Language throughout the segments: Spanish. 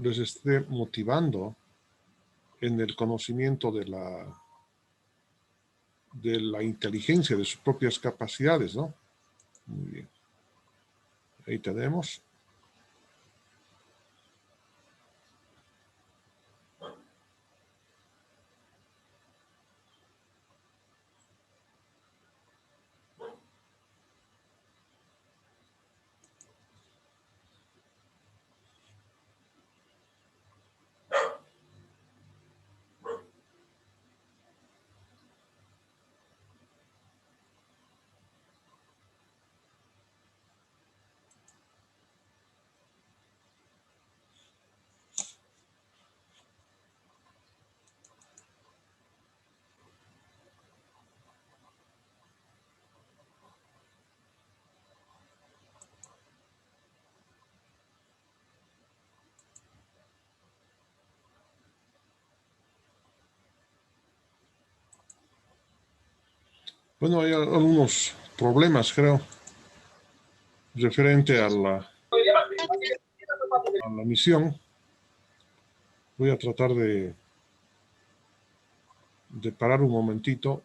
les esté motivando en el conocimiento de la inteligencia, de sus propias capacidades, ¿no? Muy bien. Ahí tenemos. Bueno, hay algunos problemas, creo, referente a la misión. Voy a tratar de parar un momentito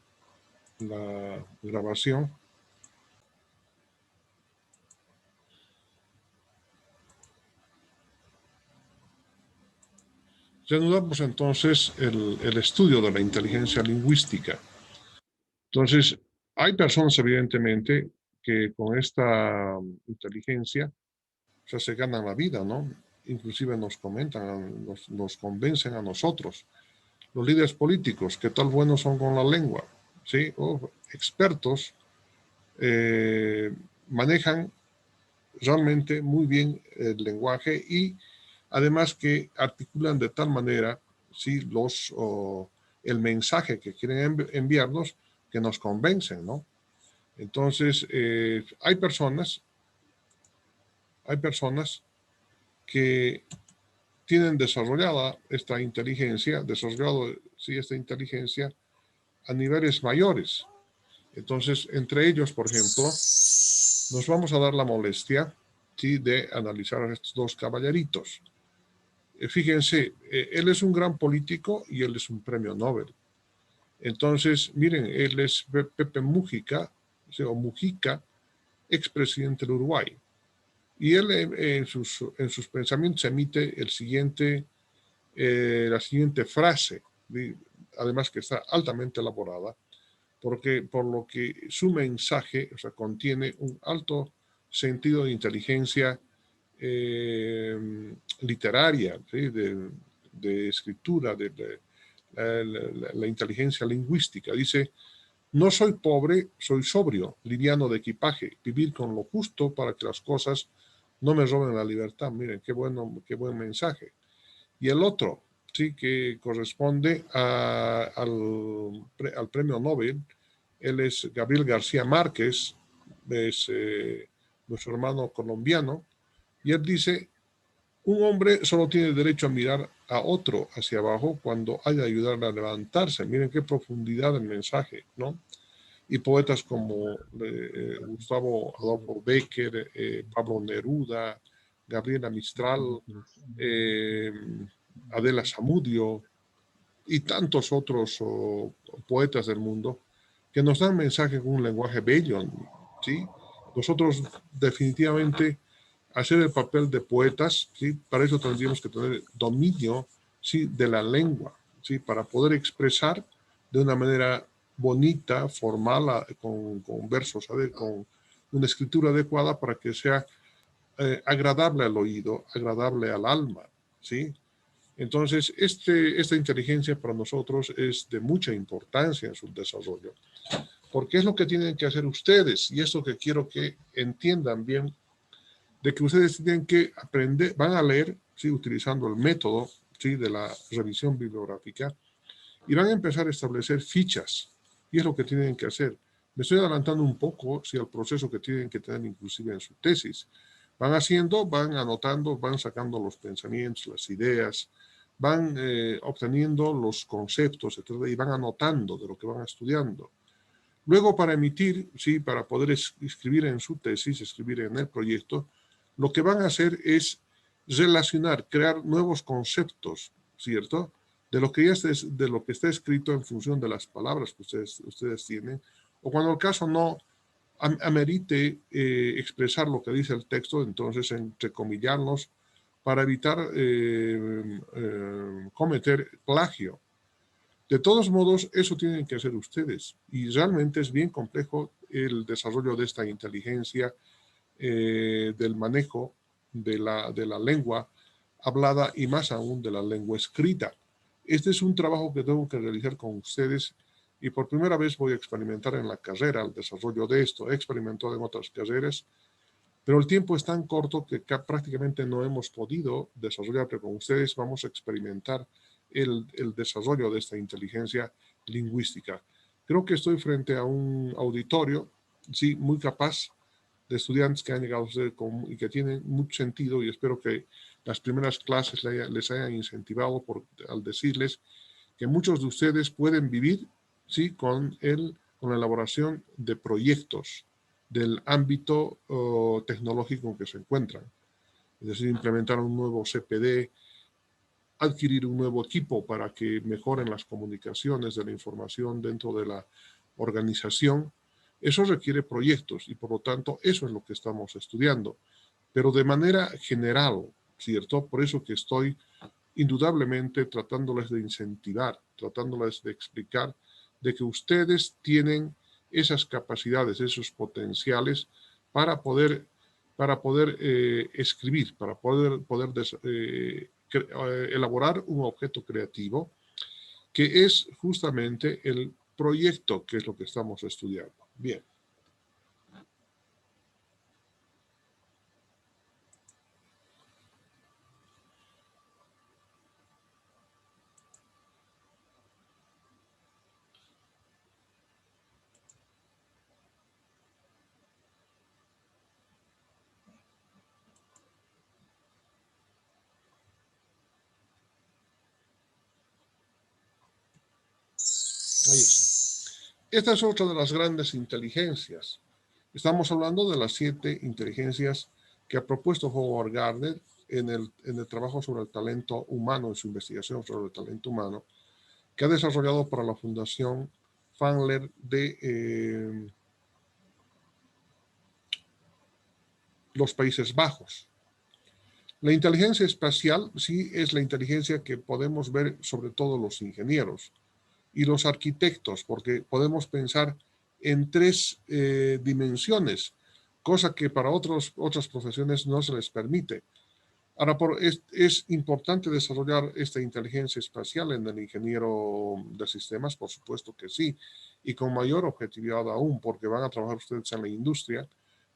la grabación. Reanudamos entonces el estudio de la inteligencia lingüística. Entonces, hay personas evidentemente que con esta inteligencia, o sea, se ganan la vida, ¿no? Inclusive nos comentan, nos convencen a nosotros, los líderes políticos, que tal buenos son con la lengua, ¿sí? O expertos manejan realmente muy bien el lenguaje y además que articulan de tal manera, ¿sí? El mensaje que quieren enviarnos, que nos convencen, ¿no? Entonces, hay personas que tienen desarrollada esta inteligencia, esta inteligencia a niveles mayores. Entonces, entre ellos, por ejemplo, nos vamos a dar la molestia, ¿sí?, de analizar a estos dos caballeritos. Fíjense, él es un gran político y él es un premio Nobel. Entonces, miren, él es Pepe Mujica, o Mujica, expresidente del Uruguay. Y él en sus pensamientos emite la siguiente frase, además que está altamente elaborada, por lo que su mensaje, o sea, contiene un alto sentido de inteligencia literaria, ¿sí?, de escritura, de la inteligencia lingüística. Dice: no soy pobre, soy sobrio, liviano de equipaje, vivir con lo justo para que las cosas no me roben la libertad. Miren, qué buen mensaje. Y el otro, sí, que corresponde al premio Nobel, él es Gabriel García Márquez, es nuestro hermano colombiano, y él dice: un hombre solo tiene derecho a mirar a otro hacia abajo cuando hay de ayudarle a levantarse. Miren qué profundidad del mensaje, ¿no? Y poetas como Gustavo Adolfo Bécquer, Pablo Neruda, Gabriela Mistral, Adela Zamudio y tantos otros poetas del mundo que nos dan mensajes con un lenguaje bello, ¿sí? Nosotros definitivamente hacer el papel de poetas, ¿sí?, para eso tendríamos que tener dominio, ¿sí?, de la lengua, ¿sí?, para poder expresar de una manera bonita, formal, con versos, con una escritura adecuada para que sea agradable al oído, agradable al alma, ¿sí? Entonces, esta inteligencia para nosotros es de mucha importancia en su desarrollo, porque es lo que tienen que hacer ustedes, y eso que quiero que entiendan bien, de que ustedes tienen que aprender, van a leer, ¿sí?, utilizando el método, ¿sí?, de la revisión bibliográfica, y van a empezar a establecer fichas, y es lo que tienen que hacer. Me estoy adelantando un poco, ¿sí?, al proceso que tienen que tener inclusive en su tesis. Van anotando, van sacando los pensamientos, las ideas, van obteniendo los conceptos, etc., y van anotando de lo que van estudiando. Luego, para emitir, ¿sí?, para poder escribir en su tesis, escribir en el proyecto, lo que van a hacer es relacionar, crear nuevos conceptos, ¿cierto? De lo que está escrito en función de las palabras que ustedes tienen, o cuando el caso no amerite expresar lo que dice el texto, entonces entrecomillarlos para evitar cometer plagio. De todos modos, eso tienen que hacer ustedes y realmente es bien complejo el desarrollo de esta inteligencia, del manejo de la lengua hablada y más aún de la lengua escrita. Este es un trabajo que tengo que realizar con ustedes y por primera vez voy a experimentar en la carrera el desarrollo de esto. He experimentado en otras carreras, pero el tiempo es tan corto que prácticamente no hemos podido desarrollar, pero con ustedes vamos a experimentar el desarrollo de esta inteligencia lingüística. Creo que estoy frente a un auditorio, sí, muy capaz de estudiantes que han llegado a ser y que tienen mucho sentido y espero que las primeras clases les hayan incentivado al decirles que muchos de ustedes pueden vivir, sí, con la elaboración de proyectos del ámbito tecnológico en que se encuentran. Es decir, implementar un nuevo CPD, adquirir un nuevo equipo para que mejoren las comunicaciones de la información dentro de la organización. Eso requiere proyectos y por lo tanto eso es lo que estamos estudiando. Pero de manera general, ¿cierto? Por eso que estoy indudablemente tratándoles de incentivar, tratándoles de explicar de que ustedes tienen esas capacidades, esos potenciales para poder escribir, para elaborar un objeto creativo que es justamente el proyecto, que es lo que estamos estudiando. Bien. Ahí está. Esta es otra de las grandes inteligencias. Estamos hablando de las 7 inteligencias que ha propuesto Howard Gardner en el trabajo sobre el talento humano, en su investigación sobre el talento humano, que ha desarrollado para la Fundación Fandler de los Países Bajos. La inteligencia espacial sí es la inteligencia que podemos ver sobre todo los ingenieros y los arquitectos, porque podemos pensar en 3 dimensiones, cosa que para otras profesiones no se les permite. Ahora, es importante desarrollar esta inteligencia espacial en el ingeniero de sistemas, por supuesto que sí, y con mayor objetividad aún, porque van a trabajar ustedes en la industria,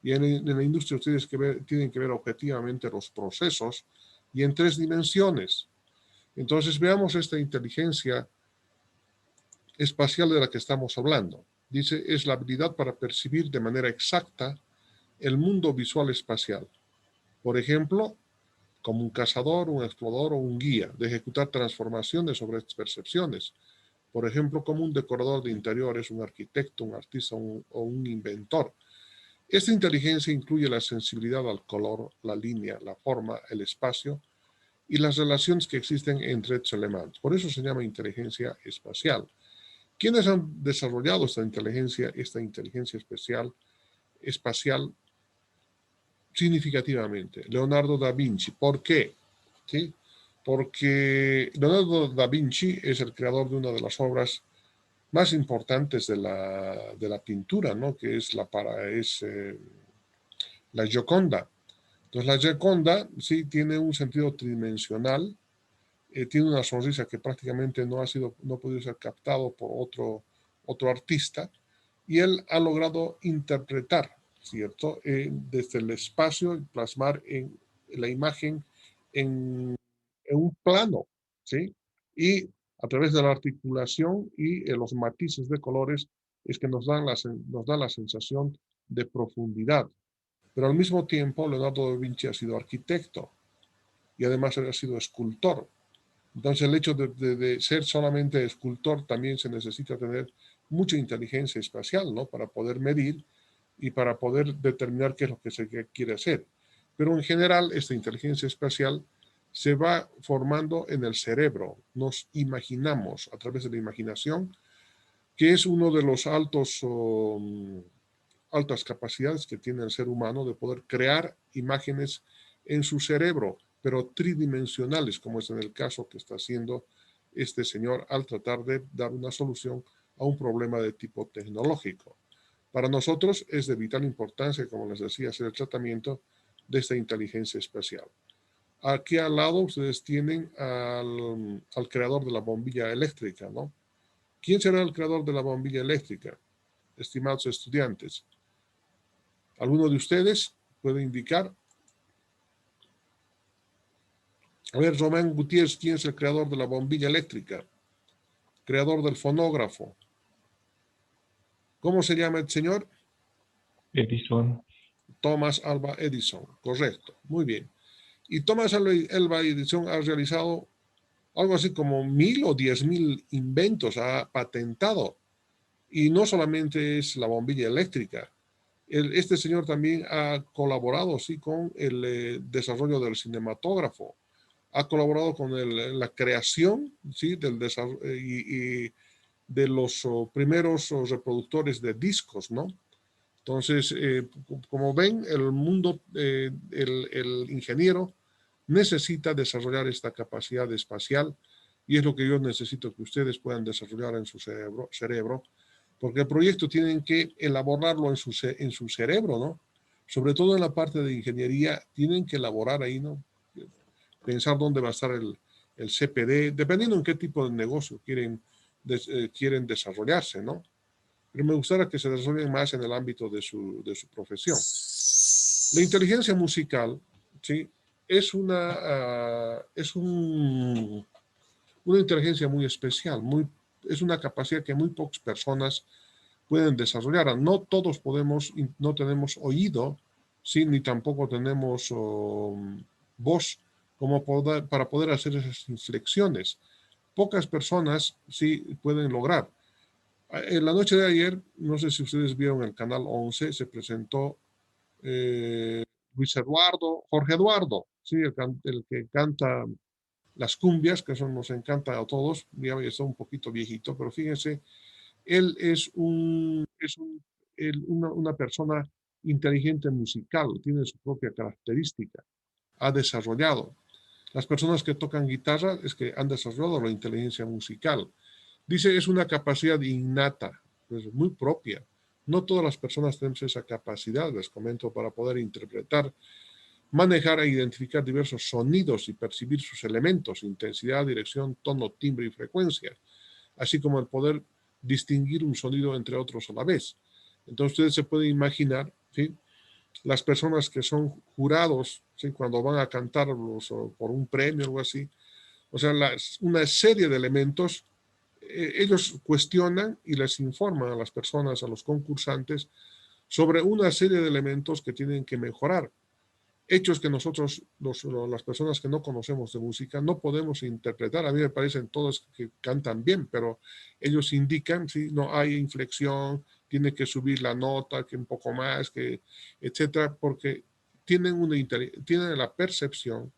y en la industria ustedes tienen que ver objetivamente los procesos y en 3 dimensiones. Entonces, veamos esta inteligencia espacial de la que estamos hablando. Dice, es la habilidad para percibir de manera exacta el mundo visual espacial. Por ejemplo, como un cazador, un explorador o un guía, de ejecutar transformaciones sobre estas percepciones. Por ejemplo, como un decorador de interiores, un arquitecto, un artista o un inventor. Esta inteligencia incluye la sensibilidad al color, la línea, la forma, el espacio y las relaciones que existen entre estos elementos. Por eso se llama inteligencia espacial. ¿Quiénes han desarrollado esta inteligencia espacial significativamente? Leonardo da Vinci. ¿Por qué? ¿Sí? Porque Leonardo da Vinci es el creador de una de las obras más importantes de la pintura, ¿no? Que es la Gioconda. Entonces la Gioconda sí tiene un sentido tridimensional, tiene una sonrisa que prácticamente no ha podido ser captado por otro artista, y él ha logrado interpretar, ¿cierto? Desde el espacio, plasmar en la imagen en un plano, ¿sí? Y a través de la articulación y los matices de colores es que nos da la sensación de profundidad. Pero al mismo tiempo, Leonardo da Vinci ha sido arquitecto y además ha sido escultor. Entonces, el hecho de ser solamente escultor también se necesita tener mucha inteligencia espacial, ¿no? Para poder medir y para poder determinar qué es lo que se quiere hacer. Pero en general, esta inteligencia espacial se va formando en el cerebro. Nos imaginamos a través de la imaginación, que es uno de los altas capacidades que tiene el ser humano de poder crear imágenes en su cerebro, pero tridimensionales, como es en el caso que está haciendo este señor al tratar de dar una solución a un problema de tipo tecnológico. Para nosotros es de vital importancia, como les decía, hacer el tratamiento de esta inteligencia espacial. Aquí al lado ustedes tienen al creador de la bombilla eléctrica, ¿no? ¿Quién será el creador de la bombilla eléctrica, estimados estudiantes? ¿Alguno de ustedes puede indicar? A ver, Román Gutiérrez, ¿quién es el creador de la bombilla eléctrica? Creador del fonógrafo. ¿Cómo se llama el señor? Edison. Thomas Alva Edison, correcto, muy bien. Y Thomas Alva Edison ha realizado algo así como 1000 o 10.000 inventos, ha patentado. Y no solamente es la bombilla eléctrica. Este señor también ha colaborado, sí, con el desarrollo del cinematógrafo. Ha colaborado con la creación, sí, del desarrollo y de los primeros reproductores de discos, ¿no? Entonces, como ven, el mundo, el ingeniero necesita desarrollar esta capacidad espacial y es lo que yo necesito que ustedes puedan desarrollar en su cerebro, porque el proyecto tienen que elaborarlo en su cerebro, ¿no? Sobre todo en la parte de ingeniería, tienen que elaborar ahí, ¿no? Pensar dónde va a estar el CPD, dependiendo en qué tipo de negocio quieren desarrollarse, ¿no? Pero me gustaría que se desarrollen más en el ámbito de su profesión. La inteligencia musical, ¿sí? Es una inteligencia muy especial, es una capacidad que muy pocas personas pueden desarrollar. No todos no tenemos oído, ¿sí? Ni tampoco tenemos voz para poder hacer esas inflexiones. Pocas personas sí pueden lograr. En la noche de ayer, no sé si ustedes vieron el canal 11, se presentó Luis Eduardo, Jorge Eduardo, ¿sí? El que canta las cumbias, que eso nos encanta a todos, ya está un poquito viejito, pero fíjense, él una persona inteligente musical, tiene su propia característica, ha desarrollado. Las personas que tocan guitarra es que han desarrollado la inteligencia musical. Dice, es una capacidad innata, pues muy propia. No todas las personas tenemos esa capacidad, les comento, para poder interpretar, manejar e identificar diversos sonidos y percibir sus elementos, intensidad, dirección, tono, timbre y frecuencia, así como el poder distinguir un sonido entre otros a la vez. Entonces ustedes se pueden imaginar, ¿sí? Las personas que son jurados, ¿sí? Cuando van a cantar por un premio o algo así, o sea, una serie de elementos, ellos cuestionan y les informan a las personas, a los concursantes, sobre una serie de elementos que tienen que mejorar. Hechos que nosotros, las personas que no conocemos de música, no podemos interpretar. A mí me parecen todos que cantan bien, pero ellos indican, si no hay inflexión, tiene que subir la nota, que un poco más, que etcétera, porque tienen la percepción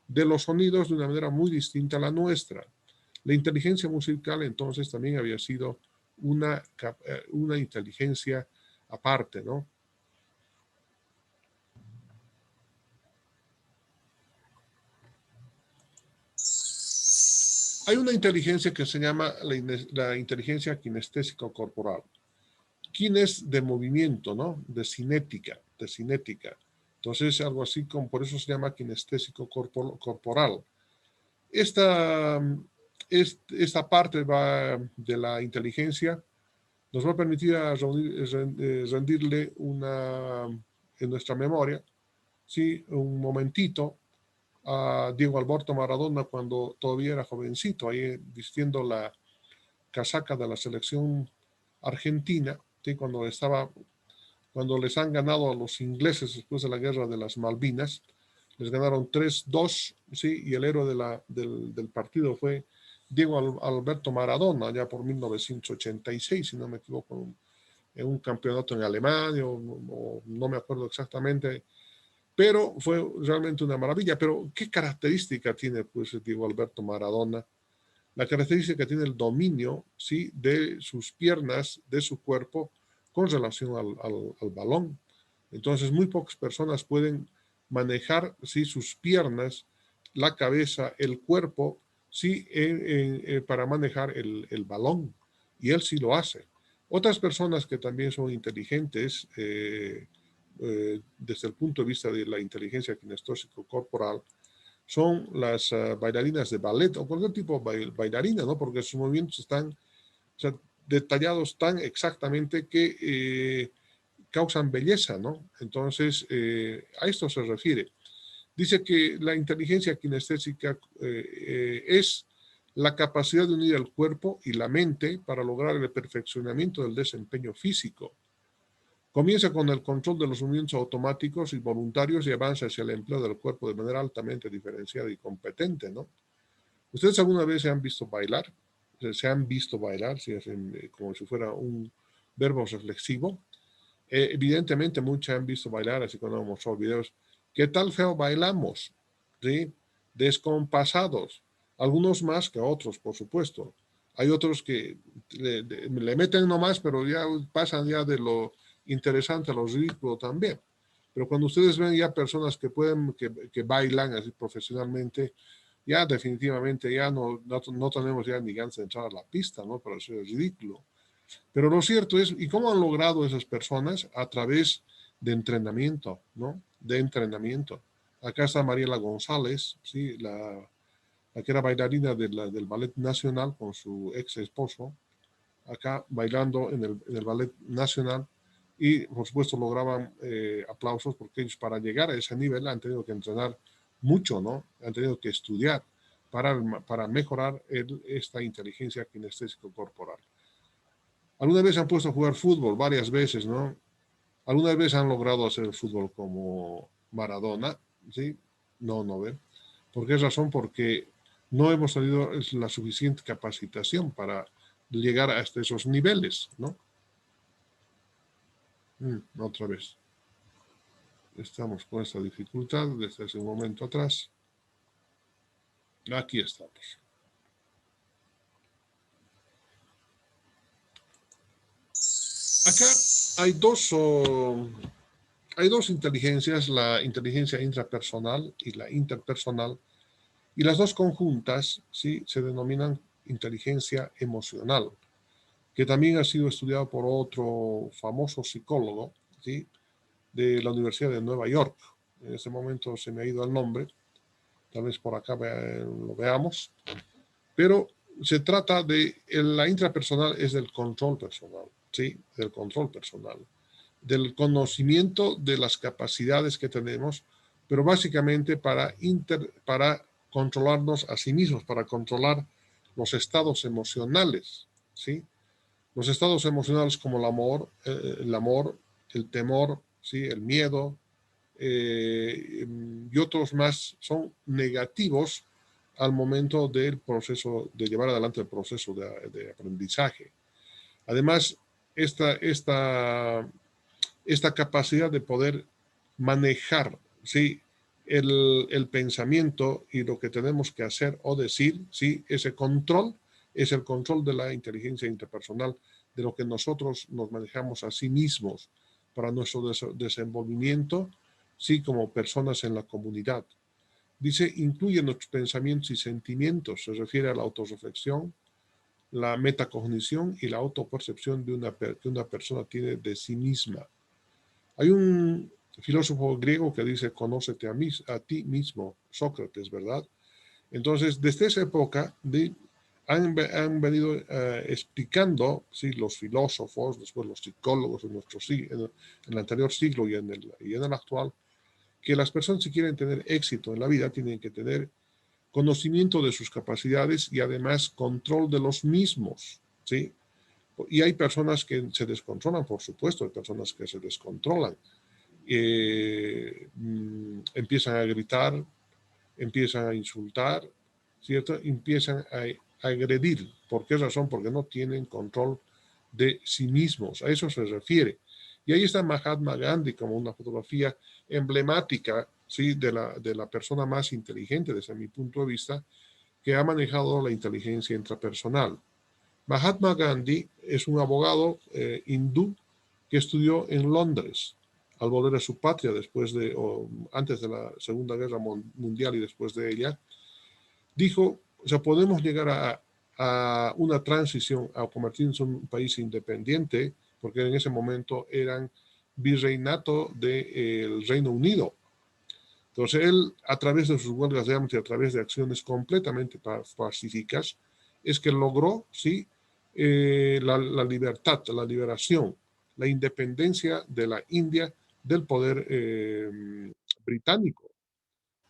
de los sonidos de una manera muy distinta a la nuestra. La inteligencia musical entonces también había sido una inteligencia aparte, ¿no? Hay una inteligencia que se llama la inteligencia kinestésico corporal. Kines de movimiento, ¿no? De cinética. Entonces, algo así como, por eso se llama kinestésico corporal. Esta, esta parte de la inteligencia nos va a permitir rendirle en nuestra memoria, ¿sí? Un momentito a Diego Alberto Maradona cuando todavía era jovencito, ahí vistiendo la casaca de la selección argentina, ¿sí? Cuando les han ganado a los ingleses después de la guerra de las Malvinas, les ganaron 3-2, ¿sí? Y el héroe del partido fue Diego Alberto Maradona, ya por 1986, si no me equivoco, en un campeonato en Alemania, o no me acuerdo exactamente, pero fue realmente una maravilla. Pero, ¿qué característica tiene, pues, Diego Alberto Maradona? La característica tiene el dominio, ¿sí?, de sus piernas, de su cuerpo, con relación al balón. Entonces, muy pocas personas pueden manejar, ¿sí?, sus piernas, la cabeza, el cuerpo, ¿sí?, para manejar el balón. Y él sí lo hace. Otras personas que también son inteligentes, desde el punto de vista de la inteligencia kinestésico corporal, son las bailarinas de ballet o cualquier tipo de bailarina, ¿no? Porque sus movimientos están, o sea, detallados tan exactamente que causan belleza, ¿no? Entonces, a esto se refiere. Dice que la inteligencia kinestésica es la capacidad de unir el cuerpo y la mente para lograr el perfeccionamiento del desempeño físico. Comienza con el control de los movimientos automáticos y voluntarios y avanza hacia el empleo del cuerpo de manera altamente diferenciada y competente, ¿no? ¿Ustedes alguna vez se han visto bailar? ¿Se han visto bailar? Si es como si fuera un verbo reflexivo. Evidentemente muchos han visto bailar, así cuando hemos mostrado videos. ¿Qué tal feo bailamos? ¿Sí? Descompasados. Algunos más que otros, por supuesto. Hay otros que le meten nomás, pero ya pasan ya de lo interesante a lo ridículo también. Pero cuando ustedes ven ya personas que pueden, que bailan así profesionalmente, ya definitivamente ya no tenemos ya ni ganas de entrar a la pista, ¿no? Para ser ridículo. Pero lo cierto es, ¿y cómo han logrado esas personas? A través de entrenamiento, ¿no? De entrenamiento. Acá está Mariela González, ¿sí? La que era bailarina del Ballet Nacional con su ex esposo, acá bailando en el Ballet Nacional, y por supuesto lograban aplausos porque ellos para llegar a ese nivel han tenido que entrenar mucho, ¿no? Han tenido que estudiar para mejorar esta inteligencia kinestésico corporal. Alguna vez han puesto a jugar fútbol, varias veces, ¿no? Alguna vez han logrado hacer el fútbol como Maradona, ¿sí? No, no ven. ¿Por qué razón? Porque no hemos tenido la suficiente capacitación para llegar hasta esos niveles, ¿no? Otra vez. Estamos con esta dificultad desde hace un momento atrás. Aquí estamos. Acá hay dos inteligencias, la inteligencia intrapersonal y la interpersonal, y las dos conjuntas, ¿sí?, se denominan inteligencia emocional, que también ha sido estudiado por otro famoso psicólogo, ¿sí?, de la Universidad de Nueva York. En este momento se me ha ido el nombre, tal vez por acá lo veamos, pero se trata de, la intrapersonal es del control personal, ¿sí?, del control personal, del conocimiento de las capacidades que tenemos, pero básicamente para controlarnos a sí mismos, para controlar los estados emocionales, ¿sí? Los estados emocionales como el temor, ¿sí?, el miedo, y otros más son negativos al momento del proceso, de llevar adelante el proceso de aprendizaje. Además, esta capacidad de poder manejar, ¿sí?, el pensamiento y lo que tenemos que hacer o decir, ¿sí?, ese control es el control de la inteligencia interpersonal, de lo que nosotros nos manejamos a sí mismos para nuestro desenvolvimiento, sí, como personas en la comunidad. Dice, incluye nuestros pensamientos y sentimientos, se refiere a la autorreflexión, la metacognición y la autopercepción que una persona tiene de sí misma. Hay un filósofo griego que dice, conócete a ti mismo, Sócrates, ¿verdad? Entonces, desde esa época han venido explicando, ¿sí?, los filósofos, después los psicólogos en el anterior siglo y en el actual, que las personas, si quieren tener éxito en la vida, tienen que tener conocimiento de sus capacidades y además control de los mismos, ¿sí? Y hay personas que se descontrolan, por supuesto, hay personas que se descontrolan. Empiezan a gritar, empiezan a insultar, ¿cierto? Empiezan a agredir. ¿Por qué razón? Porque no tienen control de sí mismos. A eso se refiere. Y ahí está Mahatma Gandhi como una fotografía emblemática ¿sí? de la persona más inteligente desde mi punto de vista que ha manejado la inteligencia intrapersonal. Mahatma Gandhi es un abogado hindú que estudió en Londres al volver a su patria antes de la Segunda Guerra Mundial y después de ella. Dijo, o sea, podemos llegar a una transición a convertirnos en un país independiente, porque en ese momento eran virreinato del Reino Unido. Entonces él, a través de sus huelgas de hambre, a través de acciones completamente pacíficas, es que logró, ¿sí? La libertad, la liberación, la independencia de la India del poder británico.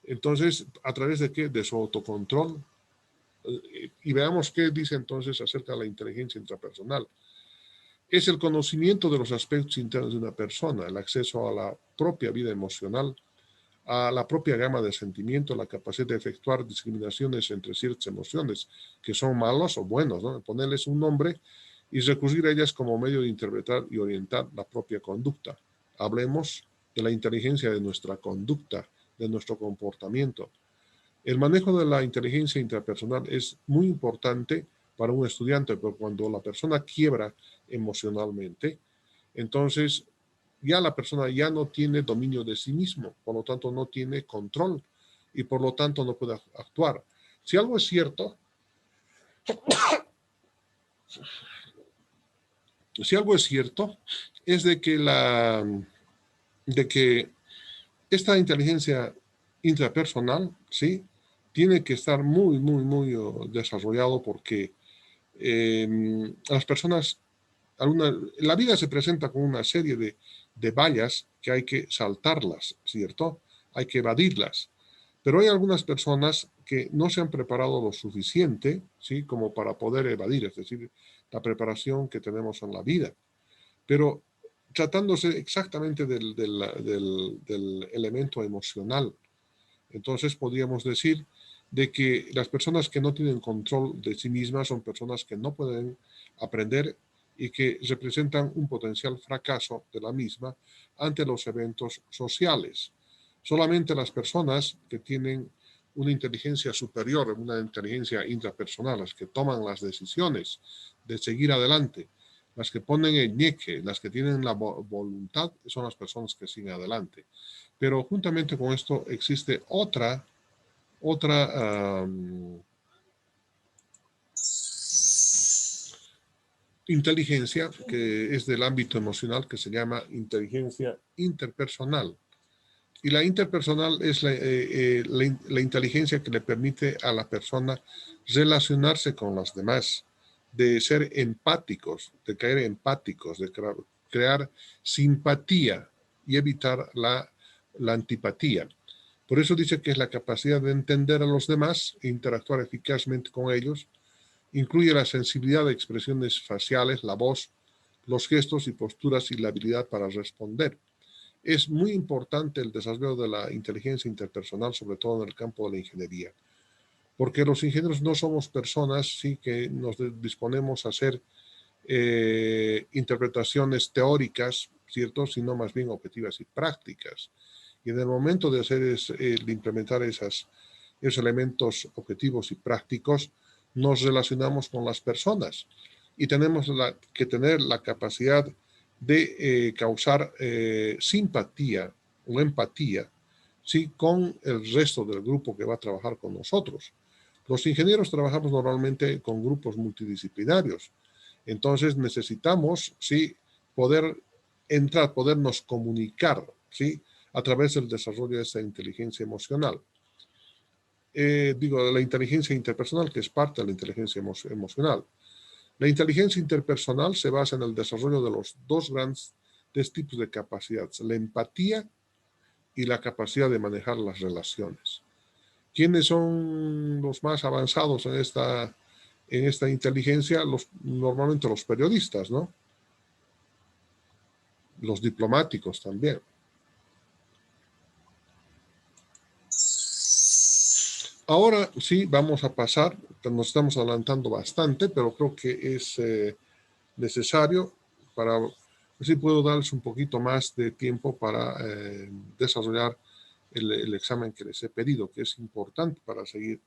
Entonces, ¿a través de qué? De su autocontrol. Y veamos qué dice entonces acerca de la inteligencia intrapersonal. Es el conocimiento de los aspectos internos de una persona, el acceso a la propia vida emocional, a la propia gama de sentimientos, la capacidad de efectuar discriminaciones entre ciertas emociones que son malos o buenos, ¿no? Ponerles un nombre y recurrir a ellas como medio de interpretar y orientar la propia conducta. Hablemos de la inteligencia de nuestra conducta, de nuestro comportamiento. El manejo de la inteligencia intrapersonal es muy importante para un estudiante, pero cuando la persona quiebra emocionalmente, entonces ya la persona ya no tiene dominio de sí mismo, por lo tanto no tiene control y por lo tanto no puede actuar. Si algo es cierto, es de que esta inteligencia intrapersonal, ¿sí? Tiene que estar muy, muy, muy desarrollado porque las personas, la vida se presenta con una serie de vallas que hay que saltarlas, ¿cierto? Hay que evadirlas. Pero hay algunas personas que no se han preparado lo suficiente, ¿sí? Como para poder evadir, es decir, la preparación que tenemos en la vida. Pero tratándose exactamente del elemento emocional, entonces podríamos decir de que las personas que no tienen control de sí mismas son personas que no pueden aprender y que representan un potencial fracaso de la misma ante los eventos sociales. Solamente las personas que tienen una inteligencia superior, una inteligencia intrapersonal, las que toman las decisiones de seguir adelante, las que ponen el ñeque, las que tienen la voluntad, son las personas que siguen adelante. Pero juntamente con esto existe otra inteligencia que es del ámbito emocional que se llama inteligencia interpersonal. Y la interpersonal es la inteligencia que le permite a la persona relacionarse con los demás, de ser empáticos, de caer empáticos, de crear simpatía y evitar la antipatía. Por eso dice que es la capacidad de entender a los demás e interactuar eficazmente con ellos. Incluye la sensibilidad de expresiones faciales, la voz, los gestos y posturas y la habilidad para responder. Es muy importante el desarrollo de la inteligencia interpersonal, sobre todo en el campo de la ingeniería, porque los ingenieros no somos personas sí, que nos disponemos a hacer interpretaciones teóricas, ¿cierto? Sino más bien objetivas y prácticas. Y en el momento de de implementar esos elementos objetivos y prácticos, nos relacionamos con las personas y tenemos que tener la capacidad de causar simpatía o empatía, ¿sí? Con el resto del grupo que va a trabajar con nosotros. Los ingenieros trabajamos normalmente con grupos multidisciplinarios, entonces necesitamos, ¿sí? Poder podernos comunicar, ¿sí? A través del desarrollo de esa inteligencia emocional. De la inteligencia interpersonal, que es parte de la inteligencia emocional. La inteligencia interpersonal se basa en el desarrollo de los dos grandes tipos de capacidades, la empatía y la capacidad de manejar las relaciones. ¿Quiénes son los más avanzados en esta inteligencia? Normalmente los periodistas, ¿no? Los diplomáticos también. Ahora sí, vamos a pasar, nos estamos adelantando bastante, pero creo que es necesario para, si puedo darles un poquito más de tiempo para desarrollar el examen que les he pedido, que es importante para seguir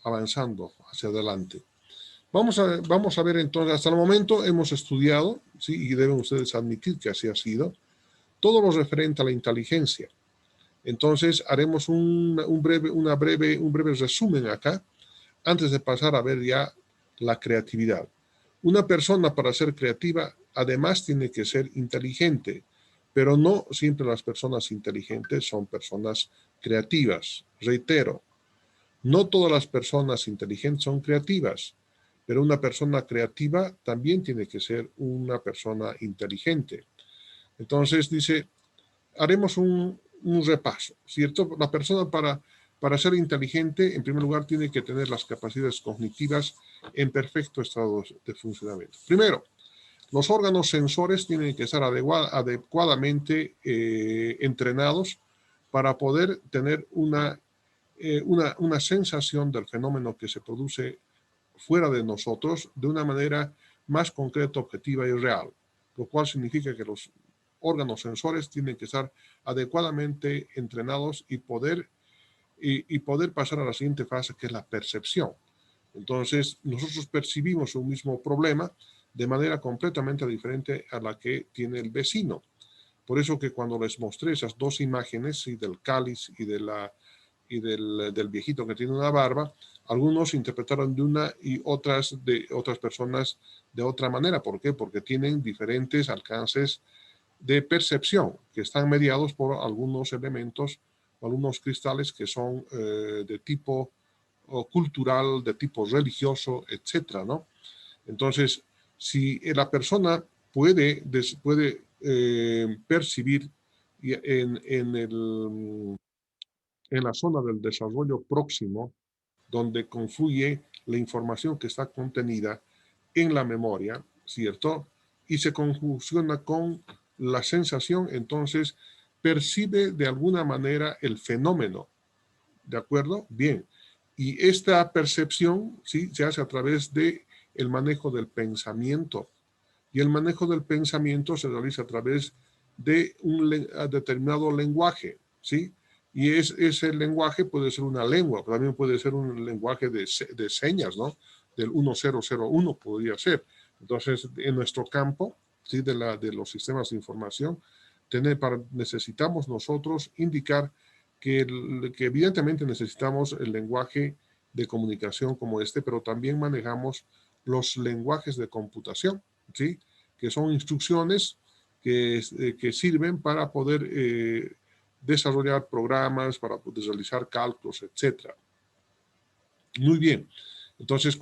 avanzando hacia adelante. Vamos a ver entonces, hasta el momento hemos estudiado, ¿sí? Y deben ustedes admitir que así ha sido, todo lo referente a la inteligencia. Entonces haremos un breve resumen acá, antes de pasar a ver ya la creatividad. Una persona, para ser creativa, además tiene que ser inteligente, pero no siempre las personas inteligentes son personas creativas. Reitero, no todas las personas inteligentes son creativas, pero una persona creativa también tiene que ser una persona inteligente. Entonces dice, haremos un repaso, ¿cierto? La persona para ser inteligente, en primer lugar, tiene que tener las capacidades cognitivas en perfecto estado de funcionamiento. Primero, los órganos sensores tienen que estar adecuadamente entrenados para poder tener una sensación del fenómeno que se produce fuera de nosotros de una manera más concreta, objetiva y real, lo cual significa que los órganos sensores tienen que estar adecuadamente entrenados y poder pasar a la siguiente fase, que es la percepción. Entonces, nosotros percibimos un mismo problema de manera completamente diferente a la que tiene el vecino. Por eso que cuando les mostré esas dos imágenes, ¿sí? Del cáliz y del viejito que tiene una barba, algunos interpretaron de una y otras personas de otra manera. ¿Por qué? Porque tienen diferentes alcances de percepción que están mediados por algunos elementos, algunos cristales que son de tipo cultural, de tipo religioso, etcétera, ¿no? Entonces, si la persona puede percibir en la zona del desarrollo próximo, donde confluye la información que está contenida en la memoria, ¿cierto? Y se conjunciona con la sensación, entonces percibe de alguna manera el fenómeno, ¿de acuerdo? Bien. Y esta percepción, ¿sí? Se hace a través de el manejo del pensamiento. Y el manejo del pensamiento se realiza a través de un determinado lenguaje, ¿sí? Y ese lenguaje puede ser una lengua, pero también puede ser un lenguaje de señas, ¿no? Del 1001 podría ser. Entonces, en nuestro campo, ¿sí? De los sistemas de información, necesitamos nosotros indicar que evidentemente necesitamos el lenguaje de comunicación como este, pero también manejamos los lenguajes de computación, ¿sí? Que son instrucciones que sirven para poder desarrollar programas, para poder realizar cálculos, etc. Muy bien. Entonces,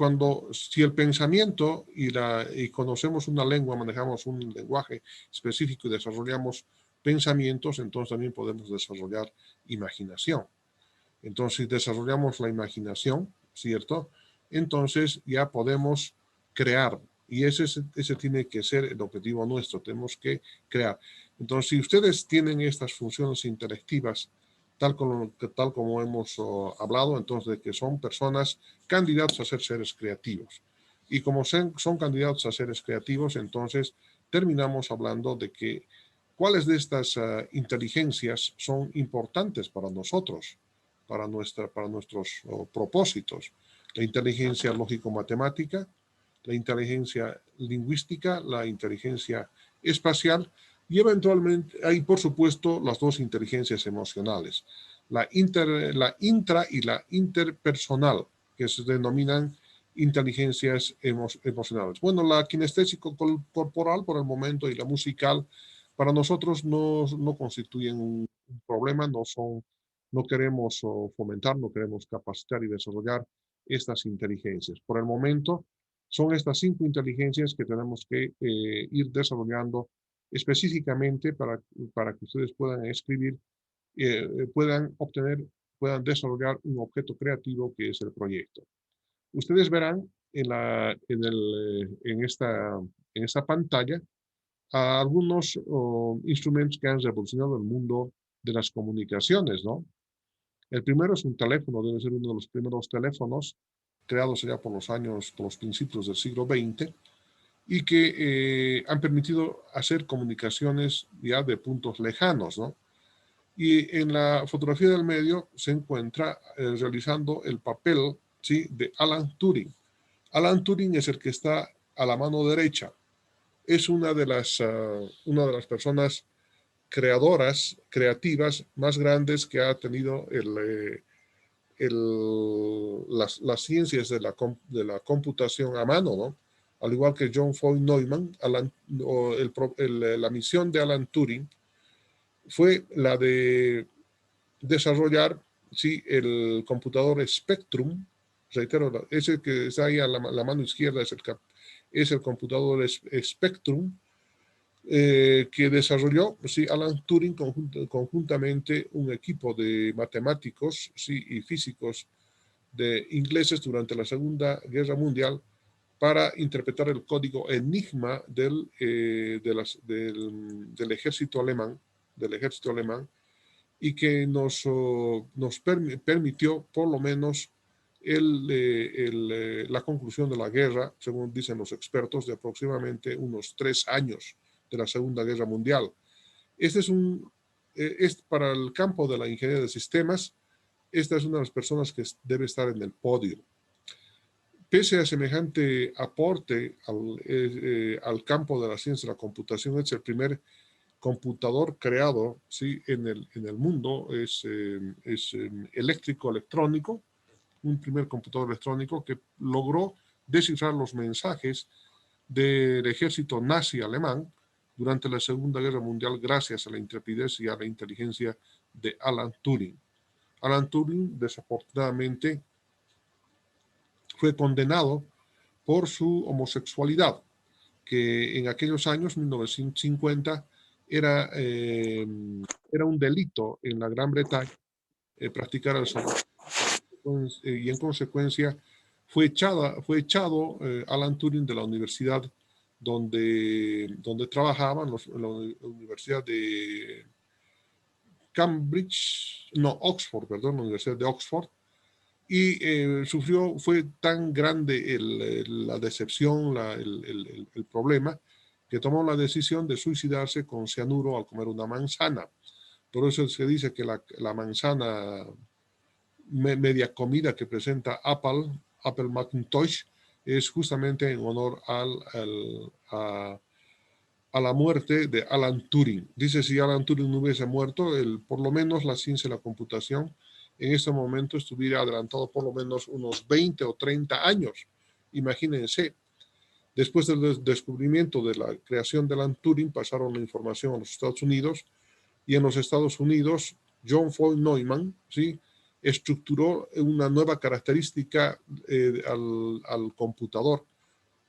si el pensamiento y conocemos una lengua, manejamos un lenguaje específico y desarrollamos pensamientos, entonces también podemos desarrollar imaginación. Entonces, si desarrollamos la imaginación, ¿cierto? Entonces ya podemos crear. Y ese tiene que ser el objetivo nuestro. Tenemos que crear. Entonces, si ustedes tienen estas funciones intelectivas, tal como hemos hablado, entonces de que son personas candidatos a ser seres creativos. Y como son candidatos a seres creativos, entonces terminamos hablando de que cuáles de estas inteligencias son importantes para nosotros, para nuestros propósitos. La inteligencia lógico-matemática, la inteligencia lingüística, la inteligencia espacial y eventualmente hay, por supuesto, las dos inteligencias emocionales, la intra y la interpersonal, que se denominan inteligencias emocionales. Bueno, la kinestésico corporal por el momento y la musical para nosotros no constituyen un problema, no queremos fomentar, no queremos capacitar y desarrollar estas inteligencias. Por el momento, son estas 5 inteligencias que tenemos que ir desarrollando específicamente para que ustedes puedan escribir, puedan desarrollar un objeto creativo que es el proyecto. Ustedes verán en esta pantalla a algunos instrumentos que han revolucionado el mundo de las comunicaciones, ¿no? El primero es un teléfono, debe ser uno de los primeros teléfonos creados ya por los principios del siglo XX y que han permitido hacer comunicaciones ya de puntos lejanos, ¿no? Y en la fotografía del medio se encuentra realizando el papel, ¿sí?, de Alan Turing. Alan Turing es el que está a la mano derecha. Es una de las personas creativas más grandes que ha tenido las ciencias de la computación a mano, ¿no? Al igual que John von Neumann, la misión de Alan Turing fue la de desarrollar, sí, el computador Spectrum. Reitero, ese que está ahí a la mano izquierda es el computador Spectrum, que desarrolló, sí, Alan Turing conjuntamente un equipo de matemáticos, sí, y físicos de ingleses durante la Segunda Guerra Mundial para interpretar el código Enigma del ejército alemán, y que nos permitió por lo menos la conclusión de la guerra, según dicen los expertos, de aproximadamente unos 3 años de la Segunda Guerra Mundial. Este es para el campo de la ingeniería de sistemas. Esta es una de las personas que debe estar en el podio. Pese a semejante aporte al campo de la ciencia de la computación, es el primer computador creado, ¿sí?, en el mundo. Es eléctrico-electrónico, un primer computador electrónico que logró descifrar los mensajes del ejército nazi alemán durante la Segunda Guerra Mundial gracias a la intrepidez y a la inteligencia de Alan Turing. Alan Turing, desafortunadamente, fue condenado por su homosexualidad, que en aquellos años, 1950, era un delito en la Gran Bretaña practicar el y en consecuencia fue echado Alan Turing de la universidad donde trabajaba, en la Universidad de Oxford, perdón, la Universidad de Oxford, y fue tan grande la decepción, el problema, que tomó la decisión de suicidarse con cianuro al comer una manzana. Por eso se dice que la manzana media comida que presenta Apple Macintosh, es justamente en honor a la muerte de Alan Turing. Dice, si Alan Turing no hubiese muerto, por lo menos la ciencia y la computación en este momento estuviera adelantado por lo menos unos 20 o 30 años. Imagínense. Después del descubrimiento de la creación de Alan Turing, pasaron la información a los Estados Unidos, y en los Estados Unidos, John von Neumann, ¿sí?, estructuró una nueva característica al computador.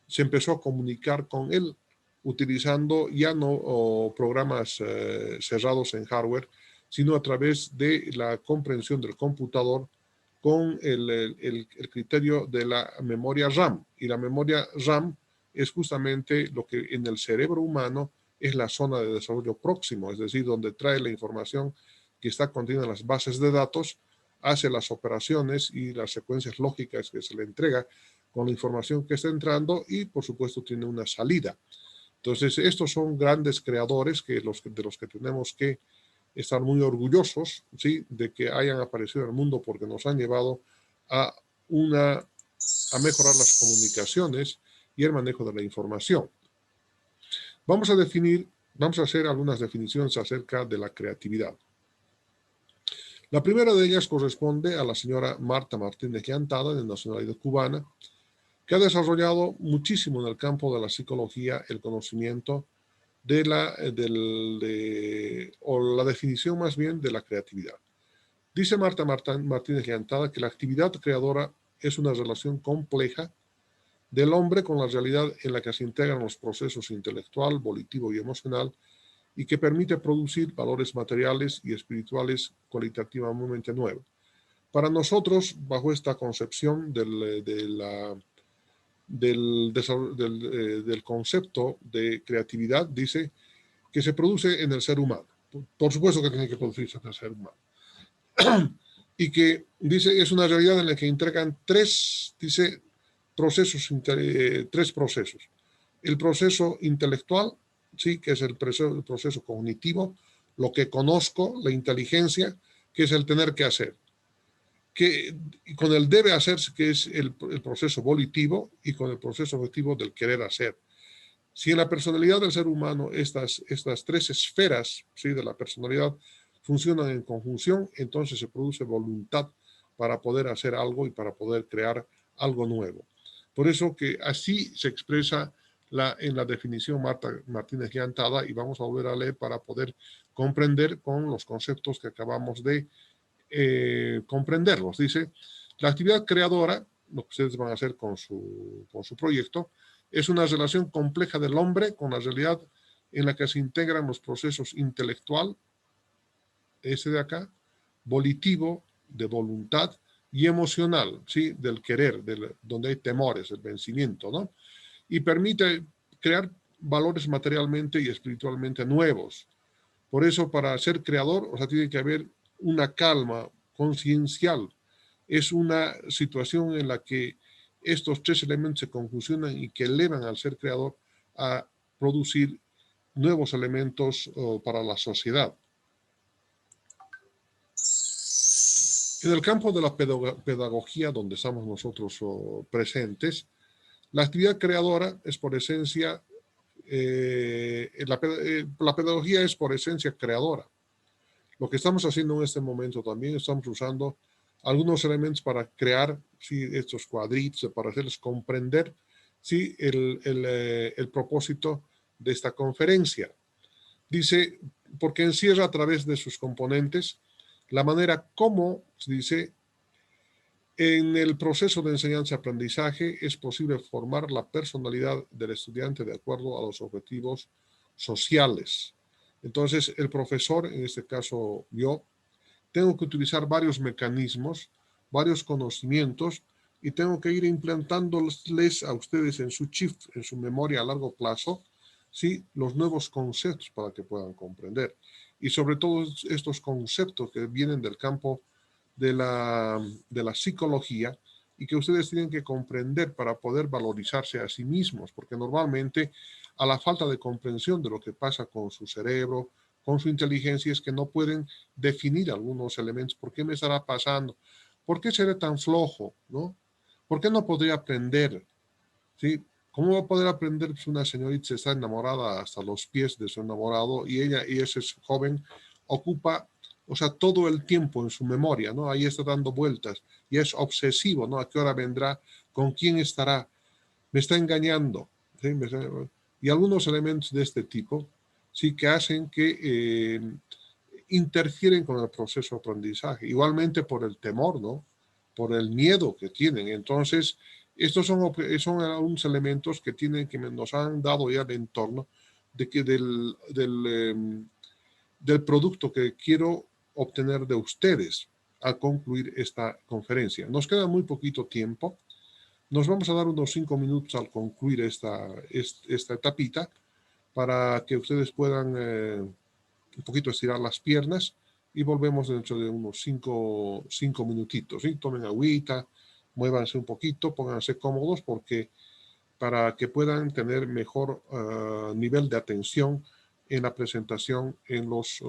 Se empezó a comunicar con él utilizando ya no programas cerrados en hardware, sino a través de la comprensión del computador con el criterio de la memoria RAM. Y la memoria RAM es justamente lo que en el cerebro humano es la zona de desarrollo próximo, es decir, donde trae la información que está contenida en las bases de datos, hace las operaciones y las secuencias lógicas que se le entrega con la información que está entrando, y por supuesto tiene una salida. Entonces, estos son grandes creadores de los que tenemos que estar muy orgullosos, ¿sí?, de que hayan aparecido en el mundo, porque nos han llevado a mejorar las comunicaciones y el manejo de la información. Vamos a hacer algunas definiciones acerca de la creatividad. La primera de ellas corresponde a la señora Marta Martínez Llantada, de nacionalidad cubana, que ha desarrollado muchísimo en el campo de la psicología el conocimiento o la definición más bien de la creatividad. Dice Marta Martínez Llantada que la actividad creadora es una relación compleja del hombre con la realidad en la que se integran los procesos intelectual, volitivo y emocional, y que permite producir valores materiales y espirituales cualitativamente nuevos. Para nosotros, bajo esta concepción del concepto de creatividad, dice que se produce en el ser humano. Por supuesto que tiene que producirse en el ser humano. Y que, dice, es una realidad en la que integran tres procesos. El proceso intelectual, sí, que es el proceso cognitivo, lo que conozco, la inteligencia, que es el tener que hacer. Y con el debe hacerse, que es el proceso volitivo, y con el proceso objetivo del querer hacer. Si en la personalidad del ser humano estas tres esferas, ¿sí?, de la personalidad funcionan en conjunción, entonces se produce voluntad para poder hacer algo y para poder crear algo nuevo. Por eso que así se expresa en la definición Marta Martínez Llantada, y vamos a volver a leer para poder comprender con los conceptos que acabamos de comprenderlos. Dice, la actividad creadora, lo que ustedes van a hacer con su proyecto, es una relación compleja del hombre con la realidad en la que se integran los procesos intelectual, ese de acá, volitivo, de voluntad, y emocional, ¿sí?, del querer, donde hay temores, el vencimiento, ¿no? Y permite crear valores materialmente y espiritualmente nuevos. Por eso, para ser creador, o sea, tiene que haber una calma conciencial. Es una situación en la que estos tres elementos se conjuncionan y que elevan al ser creador a producir nuevos elementos para la sociedad. En el campo de la pedagogía, donde estamos nosotros presentes, la actividad creadora es por esencia, la pedagogía es por esencia creadora. Lo que estamos haciendo en este momento también, estamos usando algunos elementos para crear, ¿sí?, estos cuadritos, para hacerles comprender, ¿sí?, el propósito de esta conferencia. Dice, porque encierra a través de sus componentes la manera como, dice, en el proceso de enseñanza-aprendizaje es posible formar la personalidad del estudiante de acuerdo a los objetivos sociales. Entonces, el profesor, en este caso yo, tengo que utilizar varios mecanismos, varios conocimientos, y tengo que ir implantándoles a ustedes en su chip, en su memoria a largo plazo, ¿sí?, los nuevos conceptos para que puedan comprender. Y sobre todo estos conceptos que vienen del campo de la psicología y que ustedes tienen que comprender para poder valorizarse a sí mismos, porque normalmente a la falta de comprensión de lo que pasa con su cerebro, con su inteligencia, es que no pueden definir algunos elementos. ¿Por qué me estará pasando? ¿Por qué seré tan flojo? ¿No? ¿Por qué no podría aprender? ¿Sí? ¿Cómo va a poder aprender si una señorita está enamorada hasta los pies de su enamorado y ese joven ocupa, o sea, todo el tiempo en su memoria, ¿no? Ahí está dando vueltas y es obsesivo, ¿no? ¿A qué hora vendrá? ¿Con quién estará? Me está engañando, ¿sí? Y algunos elementos de este tipo, sí, que hacen que interfieren con el proceso de aprendizaje. Igualmente por el temor, ¿no? Por el miedo que tienen. Entonces, estos son algunos elementos que nos han dado ya el entorno de que del producto que quiero obtener de ustedes al concluir esta conferencia. Nos queda muy poquito tiempo. Nos vamos a dar unos 5 minutos al concluir esta etapita para que ustedes puedan un poquito estirar las piernas y volvemos dentro de unos 5 minutitos. ¿Sí? Tomen agüita, muévanse un poquito, pónganse cómodos porque para que puedan tener mejor nivel de atención en la presentación en los